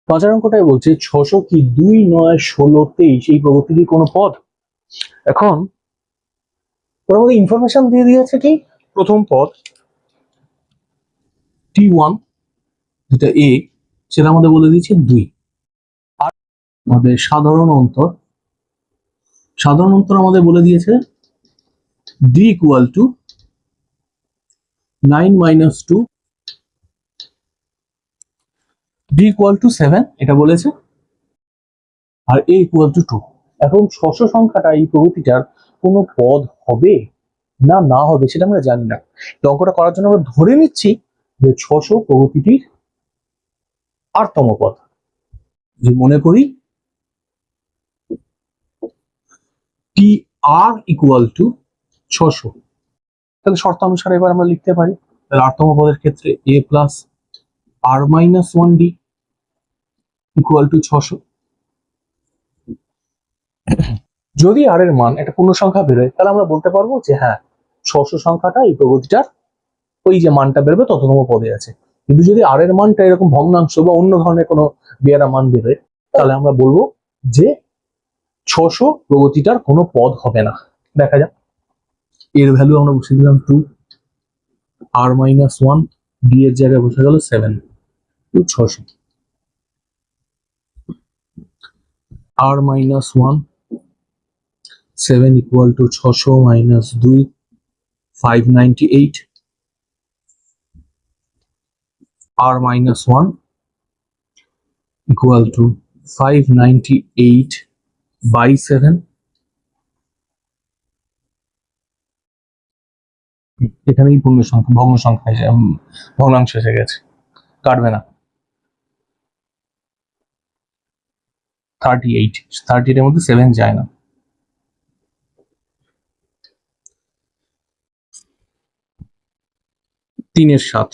5 অঙ্কটাই বলছে 600 কি 2, 9, 16, 23 এই প্রগতির কোনো পদ। এখন ওর মধ্যে ইনফরমেশন দিয়ে দিয়েছে কি প্রথম পদ T1 যেটা A, সেটা আমাদের বলে দিয়েছে 2। আর আমাদের সাধারণ অন্তর আমাদের বলে দিয়েছে D equal to 9 minus 2, D equal to 7 এটা বলেছে, আর A equal to 2। এখন 600 সংখ্যাটা এই প্রগতিটার কোনো পদ হবে না না হবে সেটা আমরা জানি না। এই অঙ্কটা করার জন্য আমরা ধরে নিচ্ছি যে 600 প্রগতিটির আরতম পদ। যে মনে করি টি আর ইকুয়াল টু 600, তাহলে শর্ত অনুসারে এবার আমরা লিখতে পারি তাহলে আরতম পদের ক্ষেত্রে a প্লাস আর মাইনাস 1d ইকুয়াল টু 600। যদি আর এর মান একটা পূর্ণ সংখ্যা বেরোয় তাহলে আমরা বলতে পারবো যে হ্যাঁ 600 সংখ্যাটা এই প্রগতিটার ওই যে মানটা বেরোবে তততম পদে আছে। কিন্তু যদি আর এর মানটা এরকম ভগ্নাংশ বা অন্য ধরনের কোনো বেয়ারা মান বেরোয় তাহলে আমরা বলবো যে 600 প্রগতিটার কোনো পদ হবে না। দেখা যাক, এর ভ্যালু আমরা বসে দিলাম 2, আর মাইনাস 1, ডি এর জায়গায় বসে গেল 7, 600। আর মাইনাস 1, 7 ইকুয়াল টু 600 মাইনাস 2, 598, আর মাইনাস 1 ইকুয়াল টু 598 বাই 7। এখানেই পূর্ণ সংখ্যা ভগ্ন সংখ্যা ভগ্নাংশ এসে গেছে, কাটবে না। 38, 38 এর মধ্যে 7 যায় না। তিনের 7,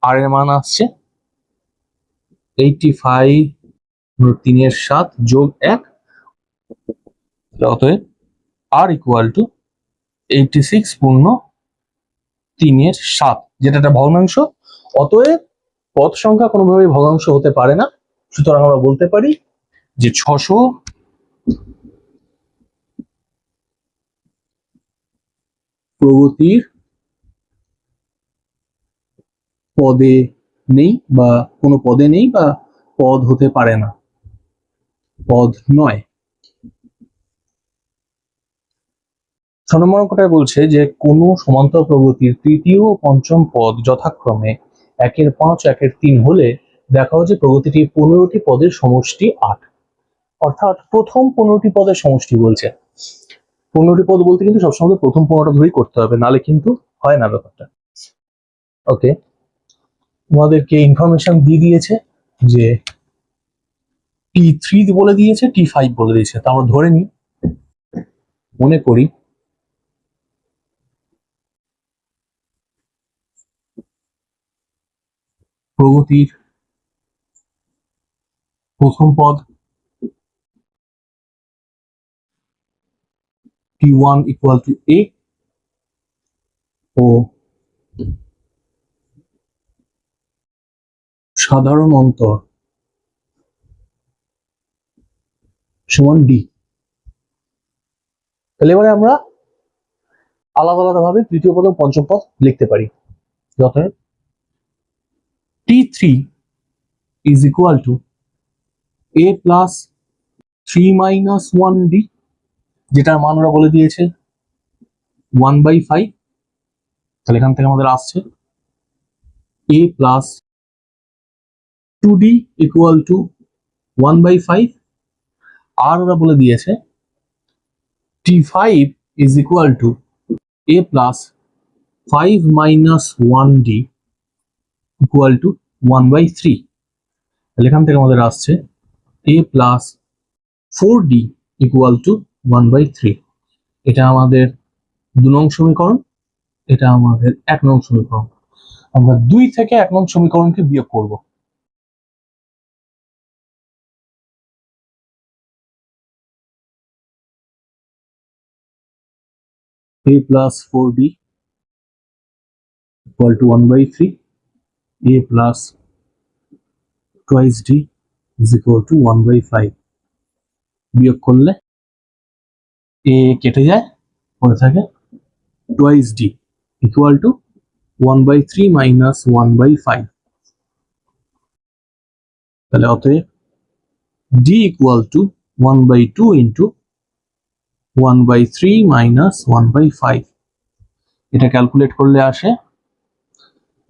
আর এর মান আসছে 85, 3 এর 7 যোগ 1, অতএব আর ইকুয়াল টু 86 পূর্ণ 3 এর 7, যেটা একটা ভগ্নাংশ। অতএব পদ সংখ্যা কোনোভাবেই ভগ্নাংশ হতে পারে না। সুতরাং আমরা বলতে পারি যে 600 প্রগতির পদে নেই বা কোনো পদে নেই বা পদ হতে পারে না, পদ নয়। 6 নম্বর অঙ্কটায় বলছে যে কোনো সমান্তর প্রগতির তৃতীয় ও পঞ্চম পদ যথাক্রমে 1-এর 5, 1-এর 3 হলে দেখাও যে প্রগতিটি 15টি পদের সমষ্টি 8। অর্থাৎ প্রথম 15টি পদের সমষ্টি বলছে। 15টি পদ বলতে কিন্তু সবসময় প্রথম 15টা ধরেই করতে হবে, নালে কিন্তু হয় না ব্যাপারটা। ওকে, তোমাদেরকে ইনফরমেশন দিয়ে দিয়েছে যে T3 বলে দিয়েছে, T5 বলে দিয়েছে। তা আমরা ধরে নিই, মনে করি প্রগতির প্রথম পদ T1 ইকুয়াল টু A ও সাধারণ অন্তর সমান D। তাহলে এবারে আমরা আলাদা আলাদা ভাবে তৃতীয় পদ ও পঞ্চম পদ লিখতে পারি। অতএব T3 is equal to A plus 3 minus 1D, যেটার মান ওরা বলে দিয়েছে 1/5। তাহলে এখান থেকে আমাদের আসছে A plus 2D equal to 1/5, আর ওরা বলে দিয়েছে T5 is equal to A plus 5 minus 1D equal to 1/3। তাহলে এখান থেকে আমাদের আসছে A plus 4D equal to 1/3। এটা আমাদের 2 নং সমীকরণ, এটা আমাদের 1 নং সমীকরণ। আমরা 2 থেকে 1 নং সমীকরণকে বিয়োগ করব। A plus 4D equal to 1/3, A plus twice D is equal two 1/5। বিয়োগ করলে এ কেটে যায়, পড়ে থাকে twice D equal two 1/3 minus 1/5। তাহলে অতএব D equal two 1/2 into 1/3 minus 1/5। এটা ক্যালকুলেট করলে আসে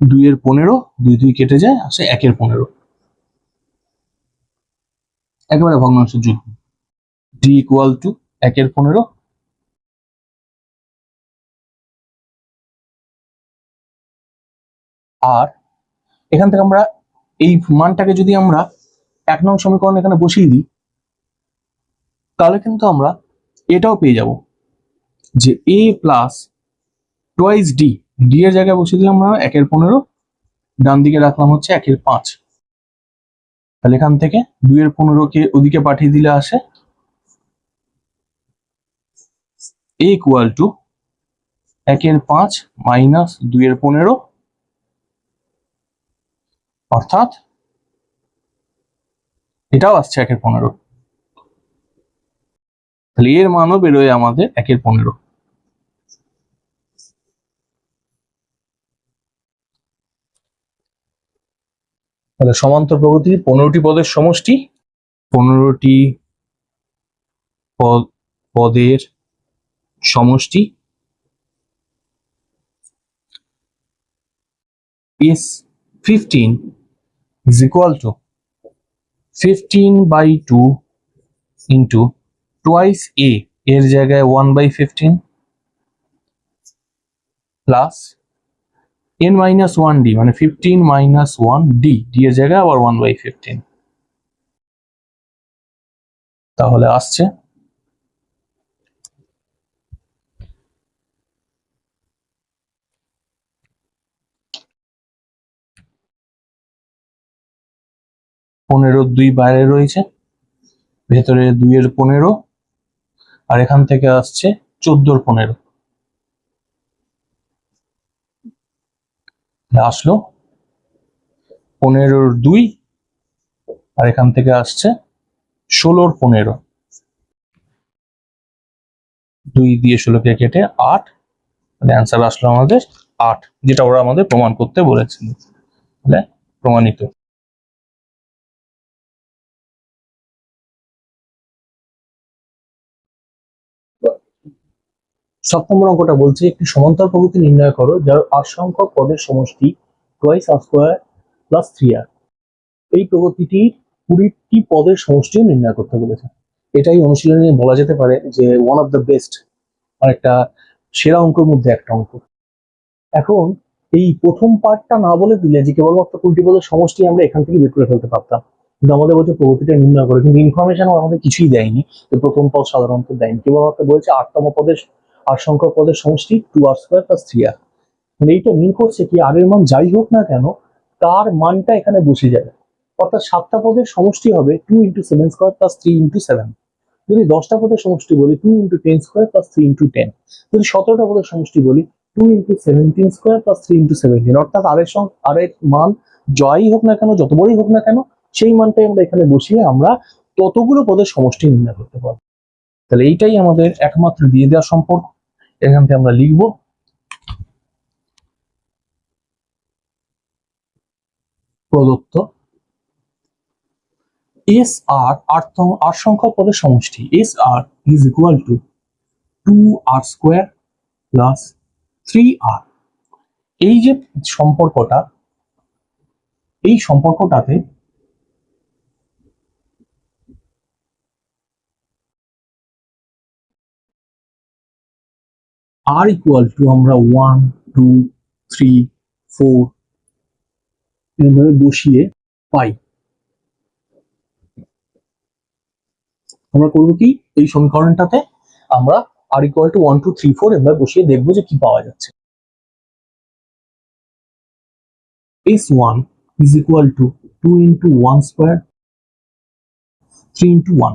2/15, 2 কেটে যায়, আসে 1/15, একেবারে ভগ্নাংশের যোগ্য। D equal two 1/15। আর এখান থেকে আমরা এই মানটাকে যদি আমরা 1 নং সমীকরণ এখানে বসিয়ে দিই, তাহলে কিন্তু আমরা এটাও পেয়ে যাব যে এ প্লাস টোয়াইস ডি, ডি এর জায়গায় বসিয়ে দিলাম আমরা 1/15, ডান দিকে রাখলাম হচ্ছে 1/5। তাহলে এখান থেকে 2/15কে ওদিকে পাঠিয়ে দিলে আসে এ ইকুয়াল টু 1/5 মাইনাস 2/15, অর্থাৎ এটাও আসছে 1/15। তাহলে এর মানও বেরোয় আমাদের 1/15। তাহলে সমান্তর প্রগতির 15টি পদের সমষ্টি, 15টি পদের সমষ্টি is 15 is equal to 15/2 into twice a এর জায়গায় 1/15 প্লাস n minus 1d, মানে 15 minus 1d, d এর জায়গায় আবার 1/15। তাহলে আসছে পনেরো, 2 বাইরে রয়েছে, ভেতরে 2/15, আর এখান থেকে আসছে 14/15। আসলো 15/2, আর এখান থেকে আসছে 16/15। 2 দিয়ে 16কে কেটে 8, তাহলে অ্যান্সার আসলো আমাদের 8, যেটা ওরা আমাদের প্রমাণ করতে বলেছিল। তাহলে প্রমাণিত। সাত নম্বর অঙ্কটা বলছে একটি সমান্তরাল প্রগতি নির্ণয় করো যার r সংখ্যক পদের সমষ্টি twice r square plus 3r। এই প্রগতিটির 20টি পদের সমষ্টিও নির্ণয় করতে বলেছে। এটাই অনুশীলনে বলা যেতে পারে যে ওয়ান অফ দ্য বেস্ট, আর একটা সেরা অঙ্কের মধ্যে একটা অঙ্ক। এখন এই প্রথম পার্টটা না বলে দিলে যে কেবলমাত্র 20টি পদের সমষ্টি আমরা এখান থেকে বের করে ফেলতে পারতাম, কিন্তু আমাদের বলছে প্রগতিটা নির্ণয় করে, কিন্তু ইনফরমেশন আমাদের কিছুই দেয়নি যে প্রথম পদ সাধারণত দেয়নি, কেবলমাত্র বলছে 8তম পদের আর সংখ্যক পদের সমষ্টি 2r স্কয়ার প্লাস 3r। মানে এইটা মিন করছে কি আর এর মান যাই হোক না কেন তার মানটা এখানে বসে যাবে, অর্থাৎ 7টা পদের সমষ্টি হবে 2 × 7 স্কয়ার প্লাস 3 × 7। যদি 10টা পদের সমষ্টি বলি 2 × 10 স্কয়ার প্লাস 3 × 10। যদি 17টা পদের সমষ্টি বলি 2 × 17 স্কয়ার প্লাস 3 × 17। অর্থাৎ আর এর মান যাই হোক না কেন, যত বড়ই হোক না কেন, সেই মানটাই আমরা এখানে বসিয়ে আমরা ততগুলো পদের সমষ্টি নির্ণয় করতে পারবো। তাহলে এইটাই আমাদের একমাত্র দিয়ে দেওয়া সম্পর্ক। এখান থেকে আমরা লিখব প্রদত্ত এস আর আর সংখ্যক পদের সমষ্টি S r is equal to 2r square plus 3r। এই যে সম্পর্কটা, এই সম্পর্কটাতে r ইকুয়াল টু আমরা 1 2 3 4 এভাবে বসিয়ে পাই। আমরা করবো কি, এই সমীকরণটাতে আমরা r ইকুয়াল টু 1 2 3 4 এভাবে বসিয়ে দেখবো যে কি পাওয়া যাচ্ছে। s1 is equal to 2 × 1 square 3 × 1।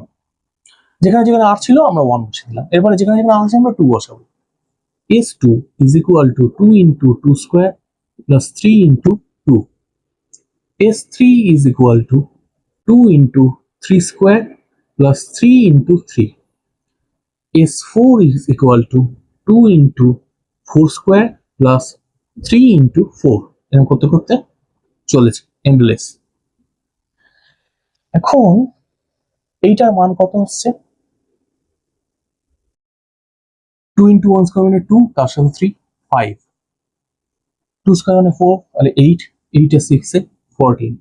যেখানে যেখানে r ছিল আমরা 1 বসিয়ে দিলাম, এরপরে যেখানে যেখানে r আছে আমরা 2 বসাবো। s2 is equal to 2 × 2 square plus 3 × 2। s3 is equal to 2 into 3 square plus 3 into 3. S4 is equal to 2 into 4 square plus 3 into 4. এরকম করতে করতে চলেছে এন্ডলেস। এখন এইটার মান কত হচ্ছে? 2 into 1 square মানে 2, তার সাথে 3 5, 2 square মানে 4, তাহলে 8, 8 এ 6 এ 14,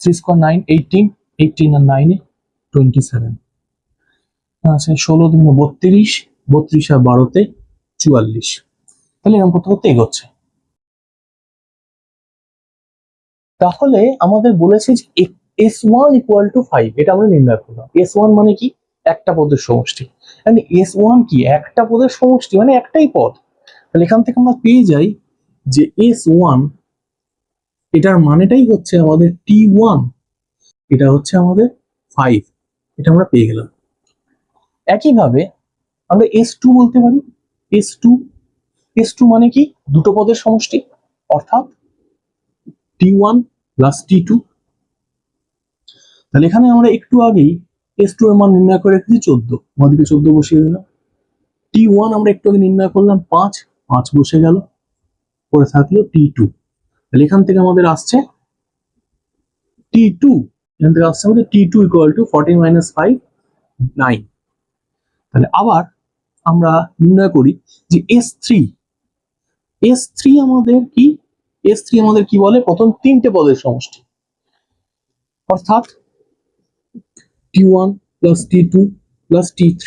3 square 9, 18, 18 আর 9 এ 27, আচ্ছা 16 দুগুণে 32, 32 আর 12 তে 44। তাহলে এরকম করতে করতে এগোচ্ছে। তাহলে আমাদের বলেছে যে S1 equal to 5, এটা আমরা নির্ণয় করলাম। S1 মানে কি? একটা পদের সমষ্টি। মানে S1 কি? একটা পদের সমষ্টি, মানে একটাই পদ। তাহলে এখান থেকে আমরা পেয়ে যাই যে S1 এটার মানেটাই হচ্ছে আমাদের T1, এটা হচ্ছে আমাদের 5, এটা আমরা পেয়ে গেলাম। একইভাবে আমরা S2 বলতে পারি। S2 মানে কি? দুটো পদের সমষ্টি, অর্থাৎ T1 প্লাস T2। তাহলে এখানে আমরা একটু আগেই S2 এর মান নির্ণয় করে রেখেছি 14, আমাদেরকে 14 বসিয়ে দিলাম। T1 আমরা একটু আগে নির্ণয় করলাম 5, 5 বসে গেল, পরে থাকলো T2। তাহলে এখান থেকে আমাদের আসছে T2, এখান থেকে আসছে আমাদের T2 equal to 14 minus 5, 9। তাহলে আবার আমরা নির্ণয় করি যে S3 আমাদের কি? S3 আমাদের কি বলে? প্রথম তিনটে পদের সমষ্টি, অর্থাৎ T1 plus T2 plus T3।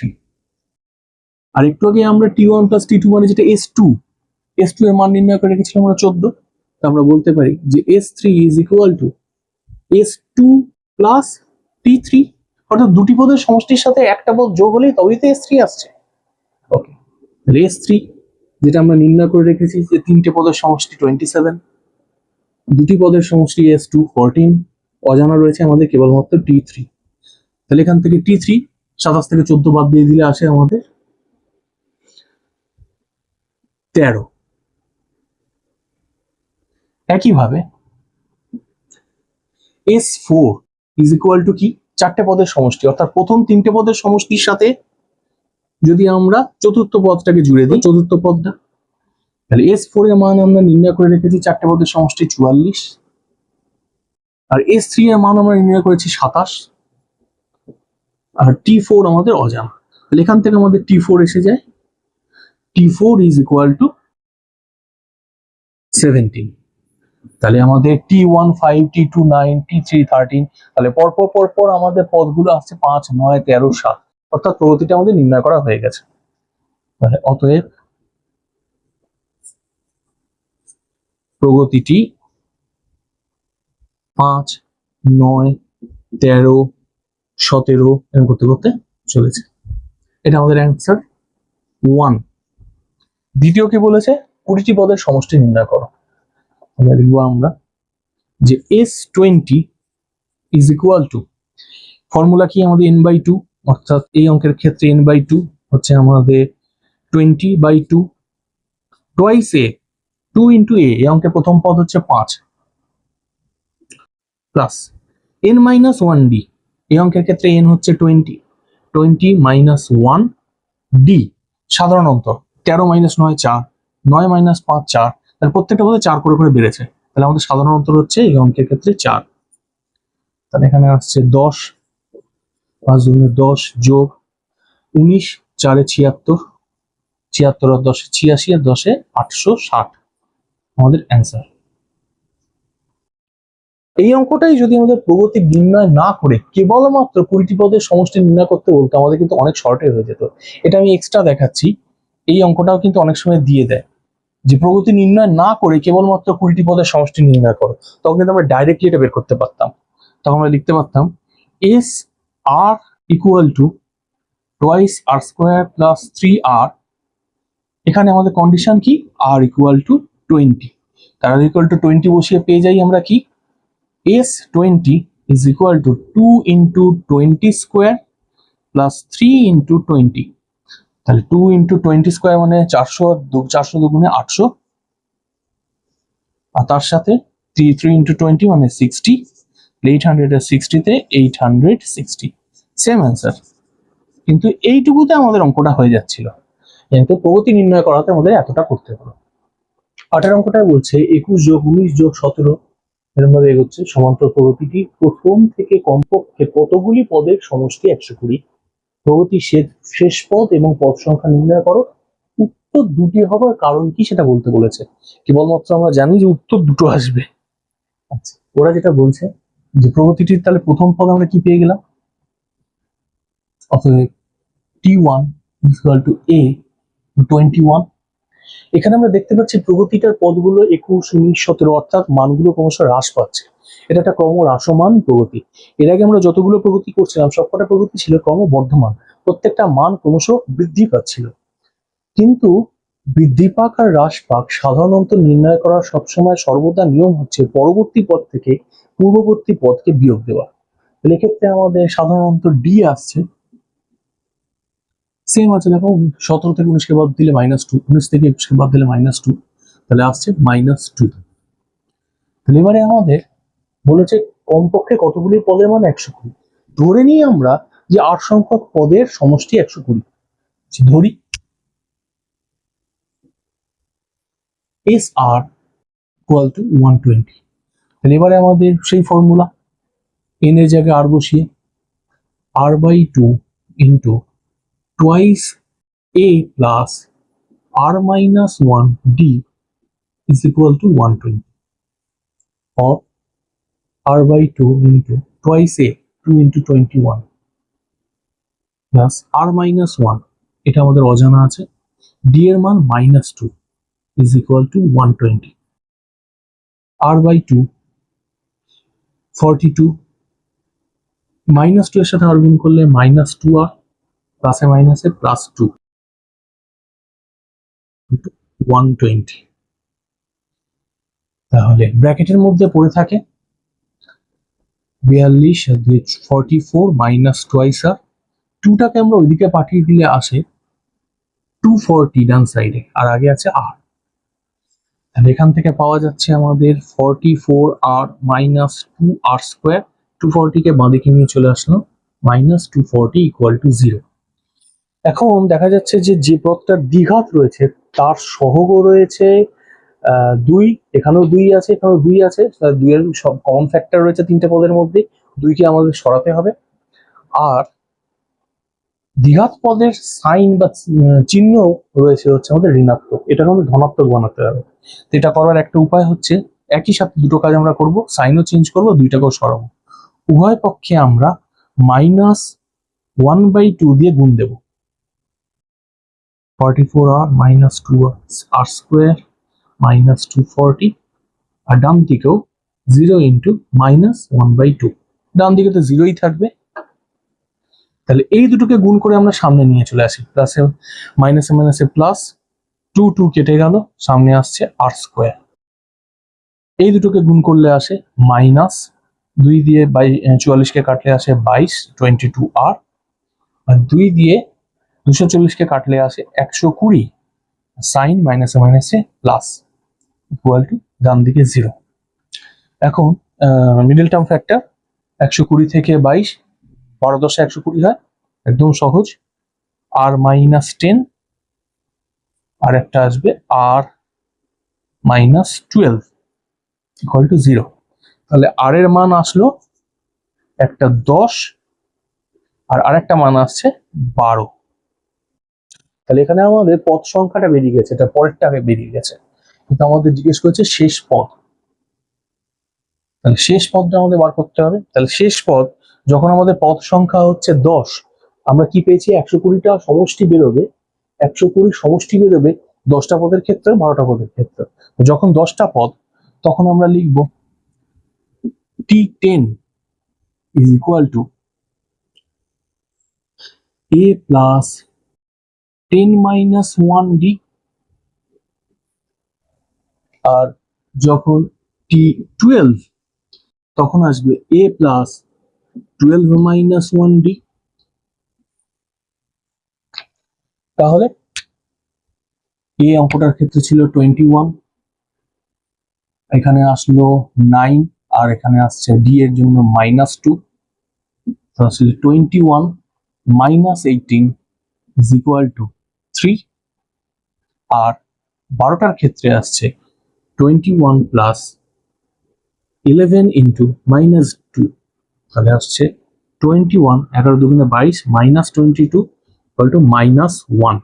আর একটু আগে আমরা T1 plus T2 মানে যেটা S2 এর মান নির্ণয় করে রেখেছিলাম আমরা 14। তা আমরা বলতে পারি যে S3 is equal to S2 plus T3, অর্থাৎ দুটি পদের সমষ্টির সাথে একটা পদ যোগ হলেই তবেই তো S3 আসছে। ওকে, S3 যেটা আমরা নির্ণয় করে রেখেছি যে তিনটে পদের সমষ্টি 27, দুটি পদের সমষ্টি S2 14, অজানা রয়েছে আমাদের কেবলমাত্র T3। তাহলে এখান থেকে T3 27 থেকে 14 বাদ দিয়ে দিলে আসে আমাদের 13। একইভাবে S4 is equal to কি? চারটে পদের সমষ্টি, অর্থাৎ প্রথম তিনটে পদের সমষ্টির সাথে যদি আমরা চতুর্থ পদটাকে জুড়ে দিই, চতুর্থ পদটা, তাহলে S4 এর মান আমরা নির্ণয় করে রেখেছি চারটে পদের সমষ্টি 44, আর S3 এর মান আমরা নির্ণয় করেছি 27, আর T4 আমাদের অজানা। তাহলে এখান থেকে আমাদের T4 এসে যায়, T4 is equal to 17। তাহলে আমাদের T1 5, T2 9, T3 13, তাহলে পরপর আমাদের পদগুলো আসছে 5, 9, 13, 7, অর্থাৎ প্রগতিটা আমাদের নির্ণয় করা হয়ে গেছে। তাহলে অতএব প্রগতিটি 5, 9, 13, 17 এরকম করতে করতে চলেছে। এটা আমাদের অ্যান্সার 1। দ্বিতীয় কি বলেছে? 20টি পদের সমষ্টি নির্ণয় করো। আমরা লিখবো আমরা যে S20 is equal to, formula কি আমাদের n/2, অর্থাৎ এই অঙ্কের ক্ষেত্রে n/2 হচ্ছে আমাদের 20/2 twice a, 2 into a, এই অঙ্কের প্রথম পদ হচ্ছে 5, প্লাস n-1d, এই অঙ্কের ক্ষেত্রে n হচ্ছে 20, 20 minus 1d, সাধারণ অন্তর 13 minus 9 4, 9 minus 5 4, তাহলে প্রত্যেকটা পদে 4 করে করে বেড়েছে, তাহলে আমাদের সাধারণ অন্তর হচ্ছে এই অঙ্কের ক্ষেত্রে 4। তাহলে এখানে আসছে 10, 5 গুণে 10 যোগ 19, 4 এ 76, 76 আর 10 এ 86, আর 10 এ 860 আমাদের অ্যান্সার। এই অঙ্কটাই যদি আমাদের প্রগতি নির্ণয় না করে কেবলমাত্র 20টি পদের সমষ্টি নির্ণয় করতে বলতো, আমাদের কিন্তু অনেক শর্টেজ হয়ে যেত। এটা আমি এক্সট্রা দেখাচ্ছি, এই অঙ্কটাও কিন্তু অনেক সময় দিয়ে দেয় যে প্রগতি নির্ণয় না করে কেবলমাত্র 20টি পদের সমষ্টি নির্ণয় করো, তখন কিন্তু আমরা ডাইরেক্টলি এটা বের করতে পারতাম। তখন আমরা লিখতে পারতাম S R equal to twice R square plus 3R, এখানে আমাদের কন্ডিশন কি? R equal to 20, তার R equal to 20 বসিয়ে পেয়ে যাই আমরা কি? S20 is equal to 2 into 20 square plus 3 into 20, তাহলে 2 into 20 square মানে 400, 400 দুগুণে 800, আর তার সাথে 3 into 20 মানে 60, 860 তে 860, সেম অ্যান্সার। কিন্তু এইটুকুতে আমাদের অঙ্কটা হয়ে যাচ্ছিল, কিন্তু প্রগতি নির্ণয় করাতে আমাদের এতটা করতে হলো। 8 অঙ্কটা বলছে 21 যোগ 19 যোগ 17 এরকম ভাবে এগোচ্ছে। সমান্তর প্রগতিটি প্রথম থেকে কমপক্ষে কতগুলি পদের সমষ্টি 120, প্রগতির শেষ পদ এবং পদ সংখ্যা নির্ণয় করো। উত্তর দুটি হবার কারণ কি সেটা বলতে বলেছে। কেবলমাত্র আমরা জানি যে উত্তর দুটো আসবে। আচ্ছা, ওরা যেটা বলছে যে প্রগতিটির তাহলে প্রথম পদ আমরা কি পেয়ে গেলাম, অতএব t1 = a 21। এখানে আমরা দেখতে পাচ্ছি প্রগতিটার পদগুলো 21, 19, 17 অর্থাৎ মানগুলো ক্রমশ হ্রাস পাচ্ছে। এটা একটা ক্রমহ্রাসমান প্রগতি। এর আগে আমরা যতগুলো প্রগতি করছিলাম সবকটা প্রগতি ছিল ক্রমবর্ধমান, প্রত্যেকটা মান ক্রমশ বৃদ্ধি পাচ্ছিল। কিন্তু বৃদ্ধি পাক আর হ্রাস পাক সাধারণত নির্ণয় করার সবসময় সর্বদা নিয়ম হচ্ছে পরবর্তী পদ থেকে পূর্ববর্তী পদকে বিয়োগ দেওয়া। এক্ষেত্রে আমাদের সাধারণত ডি আসছে, সেম আছে। দেখো 17 থেকে 19 কে বাদ দিলে -2, 19 থেকে 21 কে বাদ দিলে -2, তাহলে আসছে -2। তাহলে এবারে আমাদের বলেছে কমপক্ষে কতগুলি পদের মান 120। ধরে নিই আমরা যে 8 সংখ্যক পদের সমষ্টি 120, ধরি SR = 120। তাহলে এবারে আমাদের সেই ফর্মুলা, n এর জায়গায় r বসিয়ে r/2 into twice a plus r-1 d = 120, or r/2 into twice a 2 into 21 plus r-1, এটা আমাদের অজানা আছে, d এর মান -2 = 120, r/2 42, -2 এর সাথে r গুণ করলে -2r, প্লাসে মাইনাসে +2 120। তাহলে ব্র্যাকেটের মধ্যে পড়ে থাকে 42 44 মাইনাস টুয়াইস আর 2টাকে আমরা ওইদিকে পাঠিয়ে দিলে আসে 240 ডান সাইডে, আর আগে আছে আর। তাহলে এখান থেকে পাওয়া যাচ্ছে আমাদের 44r মাইনাস 2r²। 240 কে বাঁদিকে নিয়ে চলে আসলো, -240 = 0। এখন দেখা যাচ্ছে যে যে পদটার দ্বিঘাত রয়েছে তার সহগ রয়েছে 2, এখানেও 2 আছে, এখানেও 2 আছে, 2 এর সব কমন ফ্যাক্টর রয়েছে 3টে পদের মধ্যে, 2কে আমাদের সরাতে হবে। আর দ্বিঘাত পদের সাইন বা চিহ্ন রয়েছে হচ্ছে আমাদের ঋণাত্মক, এটাকে আমাদের ধনাত্মক বানাতে হবে। তো এটা করার একটা উপায় হচ্ছে একই সাথে দুটো কাজ আমরা করব, সাইনও চেঞ্জ করব, 2টাকেও সরাবো। উভয় পক্ষে আমরা -1/2 দিয়ে গুণ দেব, 44r - 2r² -240, আর ডান দিকেও 0 ইন্টু -1/2, ডান দিকে তো 0ই থাকবে। তাহলে এই দুটোকে গুণ করে আমরা সামনে নিয়ে চলে আসি, প্লাসে মাইনাসে মাইনাসে প্লাস, 2 কেটে গেল, সামনে আসছে r²। এই দুটোকে গুণ করলে আসে -2 দিয়ে 44 কে কাটলে আসে 22, 22r, আর 2 দিয়ে 240 কে কাটলে আসে 120, সাইন মাইনাসে মাইনাসে প্লাস ইকুয়াল টু ডান দিকে 0। এখন মিডল টার্ম ফ্যাক্টর 120 থেকে 22, 12 10 120 হয়, একদম সহজ। r-10, আর একটা আসবে r-12 = 0। তাহলে r এর মান আসলো একটা 10, আর আরেকটা মান আসছে 12। তাহলে এখানে আমাদের পদ সংখ্যাটা বেরিয়ে গেছে, এটা পরেরটা আগে বেরিয়ে গেছে, কিন্তু আমাদের জিজ্ঞেস করেছে শেষ পদ। তাহলে শেষ পদটা আমাদের বার করতে হবে। তাহলে শেষ পদ যখন আমাদের পদ সংখ্যা হচ্ছে 10, আমরা কি পেয়েছি 120টা সমষ্টি বেরোবে, 120 সমষ্টি বেরোবে 10টা পদের ক্ষেত্রে, 12টা পদের ক্ষেত্রে। যখন 10টা পদ তখন আমরা লিখব t10 = a plus 10 - 1d, আর যখন t12 তখন আসবে a plus 12 - 1d। তাহলে a অঙ্কটার ক্ষেত্রে ছিল 21, এখানে আসলো 9, আর এখানে আসছে ডি এর জন্য -2, তো আসলে 21 - 18 ইজ ইকুয়াল টু 3। আর 12টার ক্ষেত্রে আসছে 21 প্লাস 11 ইন্টু -2, তাহলে আসছে 21, 11 দুগুণে 22, -22 ইকুয়াল টু -1।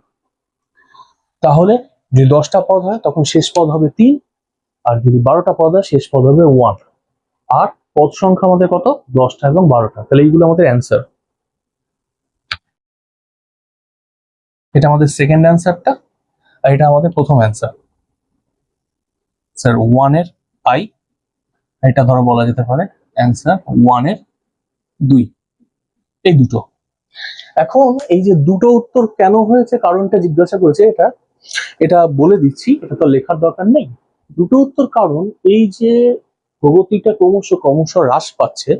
তাহলে যদি 10টা পদ হয় তখন শেষ পদ হবে 3, আর যদি 12টা পদ হয় শেষ পদ হবে 1। আর পদ সংখ্যা আমাদের কত? 10টা এবং 12টা। তাহলে এইগুলো আমাদের অ্যান্সার। এটা আমাদের সেকেন্ড অ্যান্সারটা, আর এটা আমাদের প্রথম অ্যান্সার। স্যার 1 এর আই, এটা ধরো বলা যেতে পারে অ্যান্সার 1 এর 2, এই দুটো। এখন এই যে দুটো উত্তর কেন হয়েছে কারণটা জিজ্ঞাসা করেছে, এটা বলে দিচ্ছি, এটা তো লেখার দরকার নেই। দুটো উত্তর কারণ এই যে প্রগতিটা ক্রমশ ক্রমশ হ্রাস পাচ্ছে,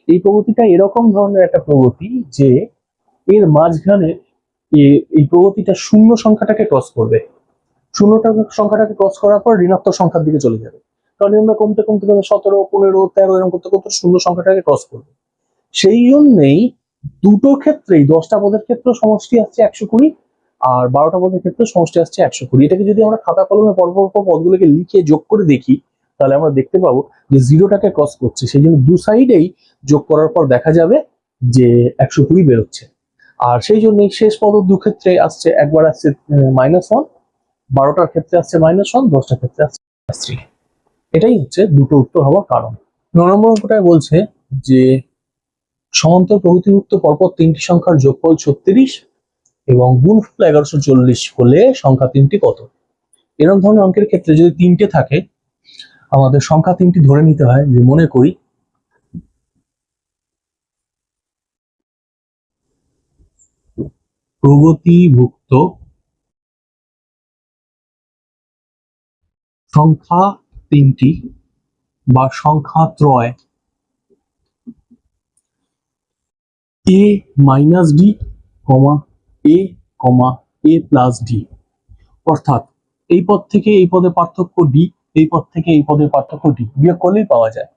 এই প্রগতিটা এরকম ধরনের একটা প্রগতি যে এর মাঝখানে এই প্রগতিটা শূন্য সংখ্যাটাকে ক্রস করবে। শূন্য সংখ্যাটাকে ক্রস করার পর ঋণাত্মক সংখ্যার দিকে চলে যাবে, কারণ আমরা কমতে কমতে 17, 15, 13 এরকম করতে করতে শূন্য সংখ্যাটাকে ক্রস করবে। সেই জন্যই দুটো ক্ষেত্রেই 10টা পদের ক্ষেত্রে সমষ্টি আসছে 120, আর 12টা পদের ক্ষেত্রে সমষ্টি আসছে 120। এটাকে যদি আমরা খাতা কলমে পরপর পদগুলোকে লিখে যোগ করে দেখি, তাহলে আমরা দেখতে পাবো যে জিরোটাকে ক্রস করছে, সেই জন্য দু সাইডেই যোগ করার পর দেখা যাবে যে 120 বেরোচ্ছে। আর সেই জন্যই শেষ পদ দু ক্ষেত্রে আসছে, একবার আসছে -1, 12টার ক্ষেত্রে আসছে -1, 10টার ক্ষেত্রে আসছে -3। এটাই হচ্ছে দুটো উত্তর হওয়ার কারণ। 9 নম্বর অঙ্কটায় বলছে যে সমান্তর প্রগতিযুক্ত পরপর তিনটি সংখ্যার যোগফল 36 এবং গুণফল 1140 হলে সংখ্যা তিনটি কত? এরকম ধরনের অঙ্কের ক্ষেত্রে যদি তিনটে থাকে, আমাদের সংখ্যা তিনটি ধরে নিতে হয়। যে মনে করি প্রগতিভুক্ত সংখ্যা তিনটি বা সংখ্যা ত্রয় a minus D, a, a plus D, অর্থাৎ এই পদ থেকে এই পদের পার্থক্য ডি, এই পদ থেকে এই পদের পার্থক্য ডি, বিয়োগ করলেই পাওয়া যায়।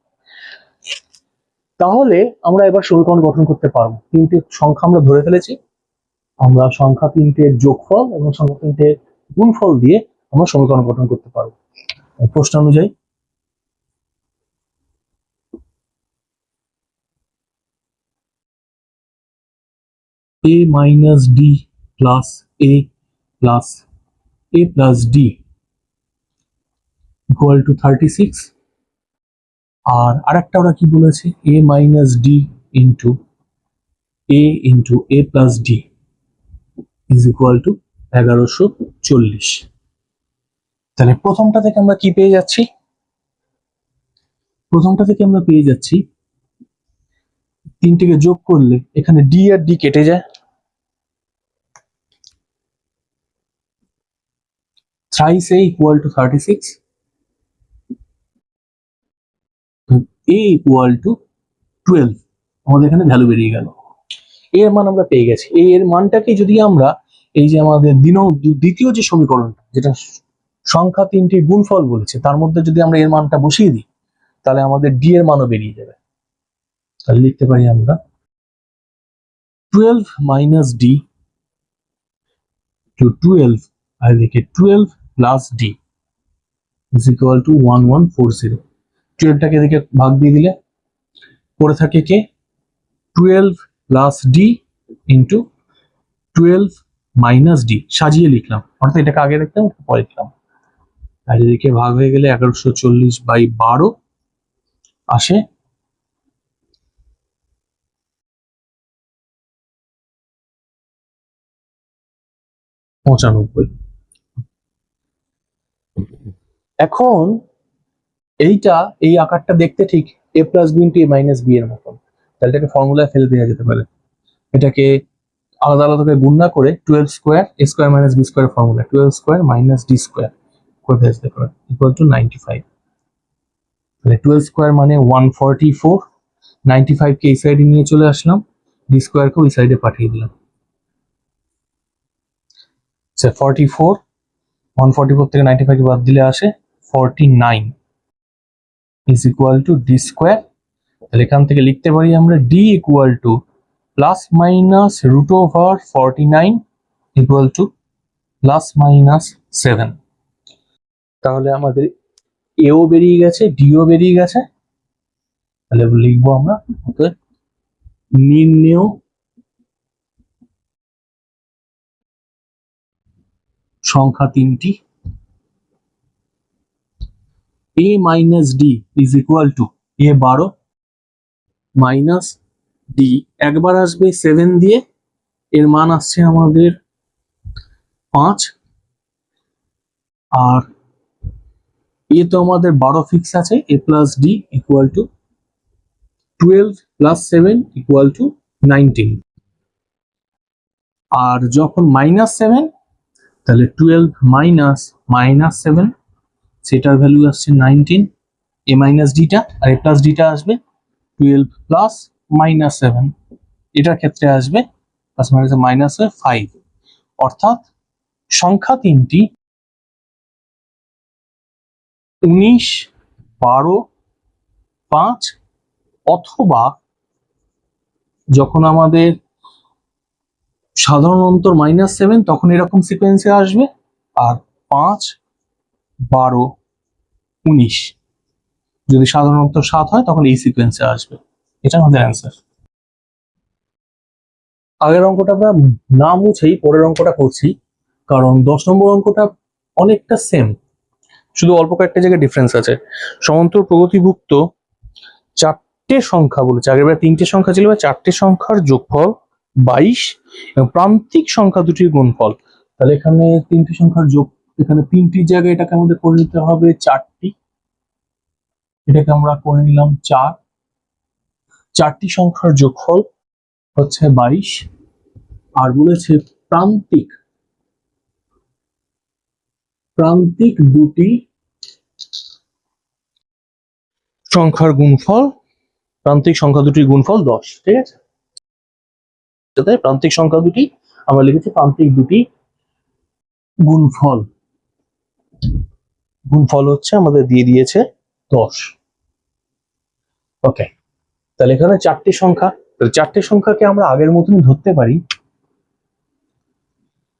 তাহলে আমরা এবার সমীকরণ গঠন করতে পারবো। তিনটে সংখ্যা আমরা ধরে ফেলেছি, আমরা সংখ্যা তিনটের যোগফল এবং সংখ্যা তিনটের গুণফল দিয়ে আমরা সমীকরণ গঠন করতে পারবো। প্রশ্ন অনুযায়ী a minus D plus a plus a plus D equal two 36। আর আরেকটা ওরা কি বলেছে, a minus D into a plus D is equal two 1140। তাহলে প্রথমটা থেকে আমরা কি পেয়ে যাচ্ছি? প্রথমটা থেকে আমরা পেয়ে যাচ্ছি তিনটিকে যোগ করলে এখানে ডি আর ডি কেটে যায়, thrice a equal to 36, a equal to 12, আমাদের এখানে ভ্যালু বেরিয়ে গেল। a এর মান আমরা পেয়ে গেছি। a এর মানটাকে যদি আমরা এই যে আমাদের দ্বিতীয় যে সমীকরণটা, যেটা সংখ্যা তিনটির গুণফল বলেছে, তার মধ্যে যদি আমরা এর মানটা বসিয়ে দিই, তাহলে আমাদের ডি এর মানও বেরিয়ে যাবে। তাহলে লিখতে পারি আমরা 12 মাইনাস ডি to 12, আর এদিকে 12 plus D is equal to 1140। 12টাকে এদিকে ভাগ দিয়ে দিলে পড়ে থাকে কে 12 plus D into 12 minus D, সাজিয়ে লিখলাম, অর্থাৎ এটাকে আগে লিখলাম পরে লিখলাম। আর এদিকে ভাগ হয়ে গেলে 1140/12 আসে 95। এখন এই আকারটা দেখতে ঠিক a plus B into a minus B এর মতন, তাহলে এটাকে ফর্মুলায় ফেলে দেওয়া যেতে পারে। এটাকে আলাদা আলাদা করে গুণ না করে 12 square a square minus B square formula, 12 square minus D square করে দেওয়া যেতে পারে ইকুয়াল টু 95। তাহলে 12 স্কোয়ার মানে 144, 95 কে এই সাইডে নিয়ে চলে আসলাম, ডি স্কোয়ারকে ওই সাইডে পাঠিয়ে দিলাম। 44, 144 থেকে 95 কে বাদ দিলে আসে 49। Is equal to D square. তাহলে এখান থেকে লিখতে পারি আমরা D equal to plus minus root over 49 equal to plus minus 7। তাহলে আমাদের এও বেরিয়ে গেছে, ডিও বেরিয়ে গেছে। তাহলে লিখবো আমরা নির্ণেয় সংখ্যা তিনটি a minus D is equal two a 12 minus D একবার আসবে 7 দিয়ে, এর মান আসছে আমাদের 5, আর এ তো আমাদের 12 ফিক্স আছে, a plus D equal two 12 plus 7 equal two 19। আর যখন মাইনাস 7, তাহলে 12 মাইনাস মাইনাস 7, সেটার ভ্যালু আসছে 19, এ মাইনাস ডিটা, আর এ প্লাস ডিটা আসবে 12 প্লাস মাইনাস 7, এটার ক্ষেত্রে আসবে প্লাস মাইনাস মাইনাস 5। অর্থাৎ সংখ্যা তিনটি 19, 12, 5, অথবা যখন আমাদের সাধারণ অন্তর -7 তখন এরকম সিকোয়েন্সে আসবে, আর 5, 12, 19 যদি সাধারণ অন্তর 7 হয় তখন এই সিকোয়েন্সে আসবে। এটা আমাদের অ্যান্সার। আগের অঙ্কটা আমরা না মুছেই পরের অঙ্কটা করছি, কারণ 10 নম্বর অঙ্কটা অনেকটা সেম, শুধু অল্প কয়েকটা জায়গায় ডিফারেন্স আছে। সমান্তর প্রগতিভুক্ত 4টে সংখ্যা বলেছে, আগের বার 3টে সংখ্যা ছিল, 4টে সংখ্যার যোগফল 22 এবং প্রান্তিক সংখ্যা দুটির গুণফল। তাহলে এখানে 3টে সংখ্যার যোগ, এখানে 3টির জায়গায় এটাকে আমাদের করে নিতে হবে 4টি, এটাকে আমরা করে নিলাম 4। 4টি সংখ্যার যোগফল হচ্ছে 22, আর বলেছে প্রান্তিক দুটি সংখ্যার গুণফল, প্রান্তিক সংখ্যা দুটির গুণফল 10। ঠিক আছে, প্রান্তিক সংখ্যা দুটি আমরা লিখেছি প্রান্তিক দুটি গুণফল হচ্ছে আমাদের দিয়ে দিয়েছে 10। ওকে, তাহলে এখানে 4টি সংখ্যা, 4টে সংখ্যাকে আমরা আগের মতনই ধরতে পারি,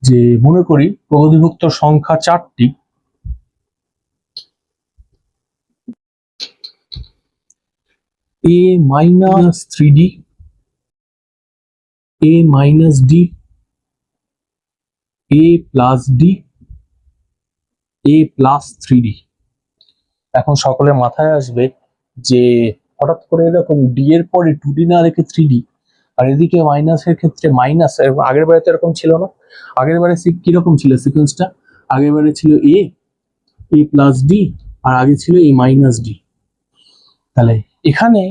যে মনে করি প্রগতিভুক্ত সংখ্যা 4টি, a minus 3d, a minus d, a plus d, a plus 3d। এখন সকলের মাথায় আসবে যে হঠাৎ করে এরকম d এর পরে 2d না রেখে 3d, আর এদিকে মাইনাসের ক্ষেত্রে মাইনাস, আগের বারে তো এরকম ছিল না। আগের বারে কিরকম ছিল সিকোয়েন্সটা? আগের বারে ছিল a প্লাস d, আর আগে ছিল a মাইনাস d। তাহলে এখানে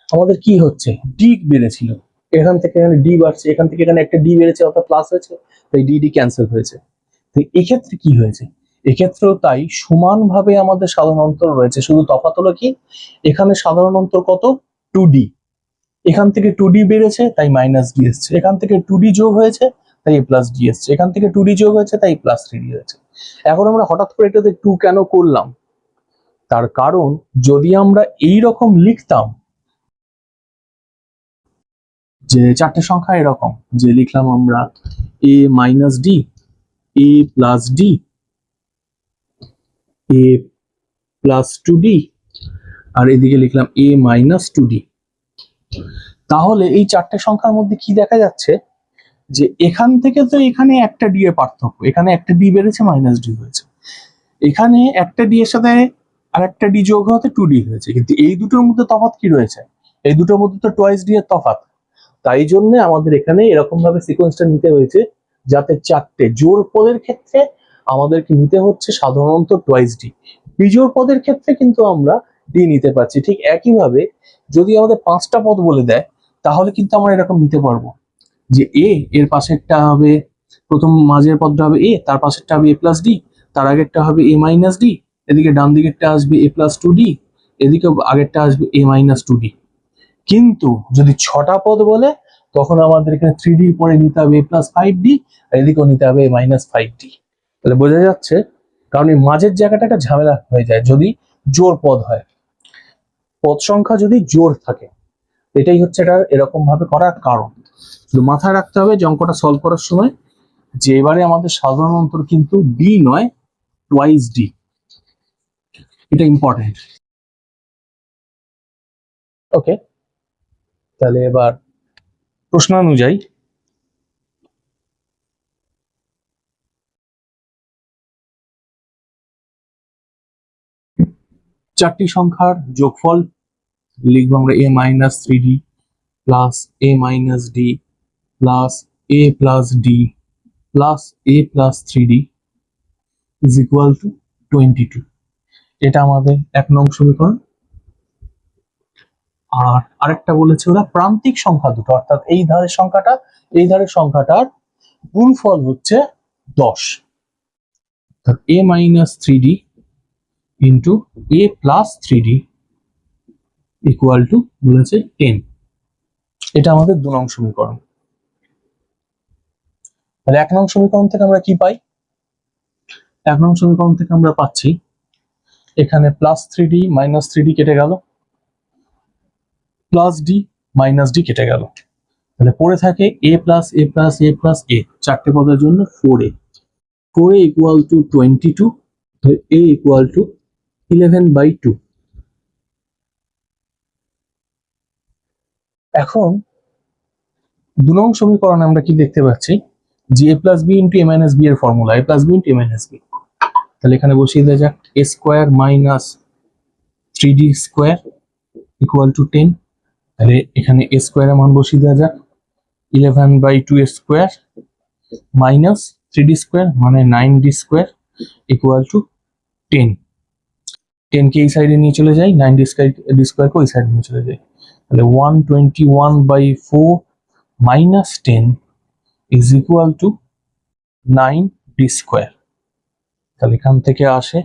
আমাদের কি হচ্ছে, d বেড়েছিল, এখান থেকে এখানে d বাড়ছে, এখান থেকে এখানে একটা d বেড়েছে, অর্থাৎ প্লাস হয়েছে, তাই d ক্যান্সেল হয়েছে। তো এক্ষেত্রে কি হয়েছে, এক্ষেত্রেও তাই সমানভাবে আমাদের সাধারণ অন্তর রয়েছে, শুধু তফাৎ হলো কি এখানে সাধারণ অন্তর কত 2d, এখান থেকে 2d বেড়েছে তাই মাইনাস d এসছে, এখান থেকে 2d যোগ হয়েছে তাই a প্লাস d এসছে, এখান থেকে 2d যোগ হয়েছে তাই প্লাস 3d হয়েছে। এখন আমরা হঠাৎ করে এটাতে 2 কেন করলাম, তার কারণ যদি আমরা এই রকম লিখতাম যে 4টে সংখ্যা এরকম, যে লিখলাম আমরা a minus d, a plus d, a plus 2d, আর এদিকে লিখলাম a মাইনাস 2d, তাহলে এই 4টে সংখ্যার মধ্যে কি দেখা যাচ্ছে, যে এখান থেকে তো এখানে একটা d এর পার্থক্য, এখানে একটা d বেড়েছে মাইনাস d হয়েছে, এখানে একটা d এর সাথে আর একটা d যোগ হতে 2d হয়েছে, কিন্তু এই দুটোর মধ্যে তফাৎ কি রয়েছে, এই দুটোর মধ্যে তো টুয়াইস d এর তফাৎ। তাই জন্য আমাদের এখানে এরকম ভাবে সিকোয়েন্সটা নিতে হয়েছে, যাতে 4টে জোড় পদের ক্ষেত্রে আমাদেরকে নিতে হচ্ছে সাধারণত টুয়াইস d, বিজোড় পদের ক্ষেত্রে কিন্তু আমরা d নিতে পারছি। ঠিক একইভাবে যদি আমাদের 5টা পদ বলে দেয়, তাহলে কিন্তু আমরা এরকম নিতে পারবো যে a এর পাশেরটা হবে, প্রথম মাঝের পদটা হবে a, তার পাশেরটা হবে a প্লাস d, তার আগেরটা হবে a মাইনাস d, এদিকে ডান দিকেরটা আসবে a প্লাস 2d, এদিকে আগেরটা আসবে a মাইনাস 2d। কিন্তু যদি 6টা পদ বলে, তখন আমাদের এখানে 3d পরে নিতে হবে a প্লাস 5d, আর এদিকেও নিতে হবে a মাইনাস 5d। তাহলে বোঝা যাচ্ছে, কারণ এই মাঝের জায়গাটা একটা ঝামেলা হয়ে যায় যদি জোড় পদ হয়। পদ সংখ্যা যদি জোড় থাকে, এটাই হচ্ছে এটা এরকম ভাবে করার কারণ। শুধু মাথায় রাখতে হবে যে অঙ্কটা সলভ করার সময় যে এবারে আমাদের সাধারণ অন্তর কিন্তু ডি নয়, টুয়াইস ডি, এটা ইম্পর্টেন্ট। ওকে, তাহলে এবার প্রশ্ন অনুযায়ী চারটি সংখ্যার যোগফল লিখবো আমরা a minus 3d plus a minus d plus a plus d plus a plus 3d is equal two 22। এটা আমাদের 1 নং সমীকরণ। আর আরেকটা বলেছে ওরা প্রান্তিক সংখ্যা দুটো, অর্থাৎ এই ধারের সংখ্যাটা এই ধারের সংখ্যাটার গুণফল হচ্ছে 10, অর্থাৎ a minus 3d into a plus 3d equal to বলেছে 10। এটা আমাদের 2 নং সমীকরণ। তাহলে 1 নং সমীকরণ থেকে আমরা কি পাই? 1 নং সমীকরণ থেকে আমরা পাচ্ছি এখানে প্লাস 3d মাইনাস 3d কেটে গেল, প্লাস ডি মাইনাস ডি কেটে গেল, তাহলে পড়ে থাকে a plus a plus a plus a, চারটে পদের জন্য 4a equal to 22, a equal to 11/2। এখন 2 নং সমীকরণে আমরা কি দেখতে পাচ্ছি যে a plus b into a minus b এর formula a plus b into a minus b, তাহলে এখানে বসিয়ে দেওয়া যাক a square minus 3d square equal to 10। তাহলে এখানে a স্কোয়ারের মান বসিয়ে দেওয়া যাক 11/2 স্কোয়ার মাইনাস 3d স্কোয়ার মানে 9d স্কোয়ার ইকুয়াল টু 10। 10 কে এই সাইডে নিয়ে চলে যাই, 9d স্কোয়ার কে ওই সাইডে নিয়ে চলে যাই, তাহলে 121/4 minus 10 is equal two 9d square. তাহলে এখান থেকে আসে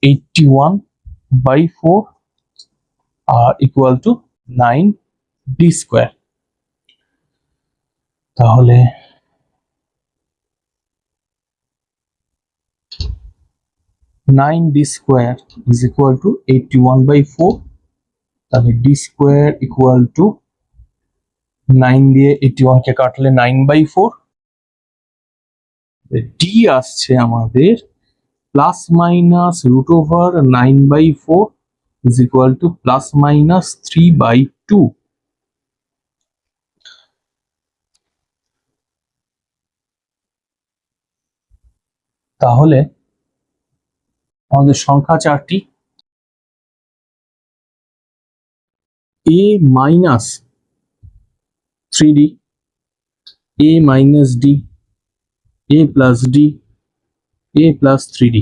81/4 আর ইকুয়াল টু 9d স্কোয়ার। তাহলে 9d square is equal two 81/4, তাহলে d স্কোয়ার ইকুয়াল টু 9 দিয়ে 81 কে কাটলে 9/4, d আসছে আমাদের plus minus root over 9/4 is equal to plus minus 3/2। তাহলে আমাদের সংখ্যা চারটি a minus 3d, a minus d, a plus d, a plus 3d।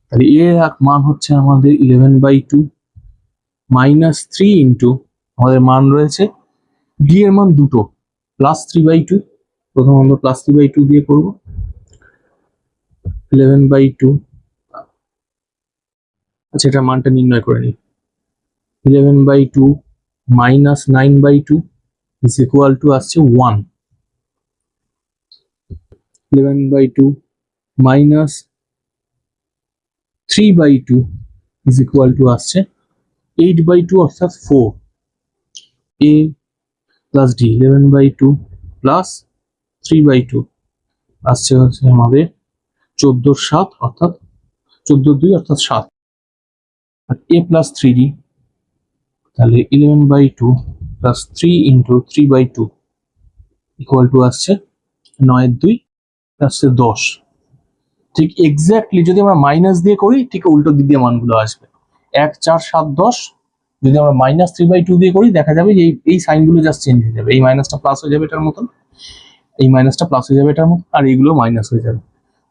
তাহলে এর মান হচ্ছে আমাদের 11/2 মাইনাস 3 ইন্টু আমাদের মান রয়েছে d এর মান দুটো প্লাস 3/2, প্রথম আমরা প্লাস 3/2 দিয়ে করব 11/2। আচ্ছা, এটা মানটা নির্ণয় করে নিই, 11/2 মাইনাস 9/2 ইজ ইকুয়াল টু আসছে 1, 11/2 মাইনাস 3/2 ইজ ইকুয়াল টু আসছে 8/2 অর্থাৎ 4, a প্লাস d 11/2 প্লাস 3/2 আসছে হচ্ছে আমাদের 14/7 অর্থাৎ 14/2 অর্থাৎ 7, আর a প্লাস 3d তাহলে 11/2 প্লাস 3 ইন্টু 3/2 ইকুয়াল টু আসছে 9/2 আসছে 10। ঠিক এক্স্যাক্টলি যদি আমরা মাইনাস দিয়ে করি ঠিক উল্টো দিক দিয়ে মানগুলো আসবে, 1 4 7 10। যদি আমরা মাইনাস 3/2 দিয়ে করি দেখা যাবে যে এই সাইনগুলো জাস্ট চেঞ্জ হয়ে যাবে, এই মাইনাসটা প্লাস হয়ে যাবে এটার মতন, এই মাইনাসটা প্লাস হয়ে যাবে এটার মতন, আর এইগুলো মাইনাস হয়ে যাবে।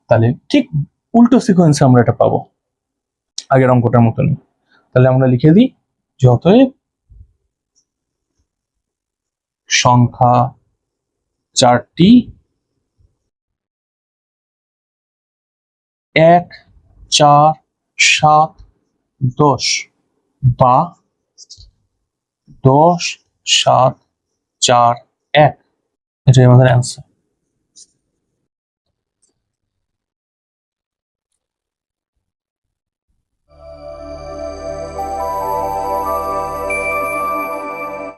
তাহলে ঠিক উল্টো সিকোয়েন্সে আমরা এটা পাবো আগের অঙ্কটার মতনই। তাহলে আমরা লিখে দিই যে অতএব সংখ্যা চারটি 1 4 7 10 বা 10 7 4 1, এটাই আমাদের অ্যান্সার।